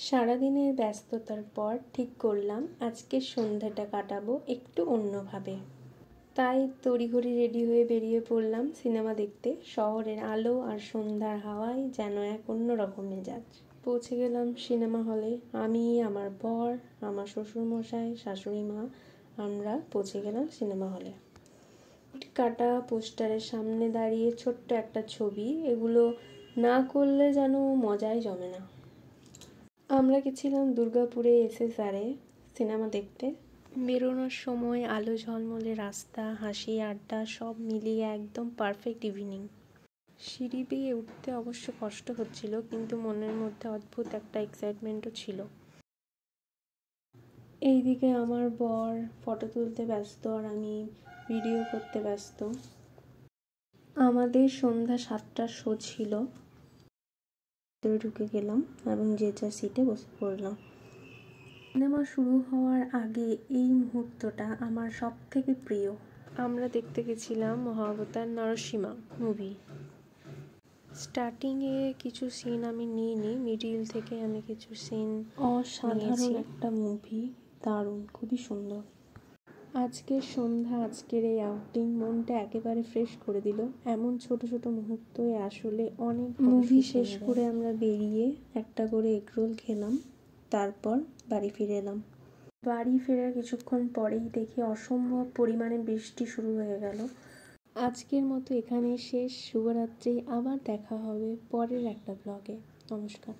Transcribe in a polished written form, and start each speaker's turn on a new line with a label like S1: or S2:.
S1: সারাদিনের ব্যস্ততার পর ঠিক করলাম আজকের সন্ধ্যাটা কাটাবো একটু অন্যভাবে। তাই তড়িঘড়ি রেডি হয়ে বেরিয়ে পড়লাম সিনেমা দেখতে। শহরের আলো আর সন্ধ্যার হাওয়ায় যেন এক অন্যরকম মেজাজ। পৌঁছে গেলাম সিনেমা হলে। আমি, আমার বর, আমার শ্বশুরমশাই, শাশুড়ি মা, আমরা পৌঁছে গেলাম সিনেমা হলে। কাটা পোস্টারের সামনে দাঁড়িয়ে ছোট্ট একটা ছবি, এগুলো না করলে যেন মজাই জমে না। আমরা গেছিলাম দুর্গাপুরে SSR-এ সিনেমা দেখতে। বেরোনোর সময় আলো ঝলমলে রাস্তা, হাসি আড্ডা সব মিলিয়ে একদম পারফেক্ট ইভিনিং। সিঁড়ি বেয়ে উঠতে অবশ্য কষ্ট হচ্ছিল, কিন্তু মনের মধ্যে অদ্ভুত একটা এক্সাইটমেন্টও ছিল। এইদিকে আমার বর ফটো তুলতে ব্যস্ত আর আমি ভিডিও করতে ব্যস্ত। আমাদের সন্ধ্যা 7টার শো ছিল। ঢুকে গেলাম এবং যে যার সিটে বসে পড়লাম। সিনেমা শুরু হওয়ার আগে এই মুহূর্তটা আমার সব থেকে প্রিয়। আমরা দেখতে গেছিলাম মহাবতার নরসিমা মুভি। স্টার্টিংয়ে কিছু সিন আমি নিইনি, মিডিল থেকে আমি কিছু সিন অসাধারণ একটা মুভি, দারুণ, খুবই সুন্দর। আজকের সন্ধ্যা, আজকের এই আউটিং মনটা একেবারে ফ্রেশ করে দিল। এমন ছোট ছোট মুহূর্তে আসলে অনেক। মুভি শেষ করে আমরা বেরিয়ে একটা করে এগরোল খেলাম, তারপর বাড়ি ফিরে এলাম। বাড়ি ফেরার কিছুক্ষণ পরেই দেখি অসম্ভব পরিমাণে বৃষ্টি শুরু হয়ে গেল। আজকের মতো এখানেই শেষ। শুভরাত্রি। আবার দেখা হবে পরের একটা ব্লগে। নমস্কার।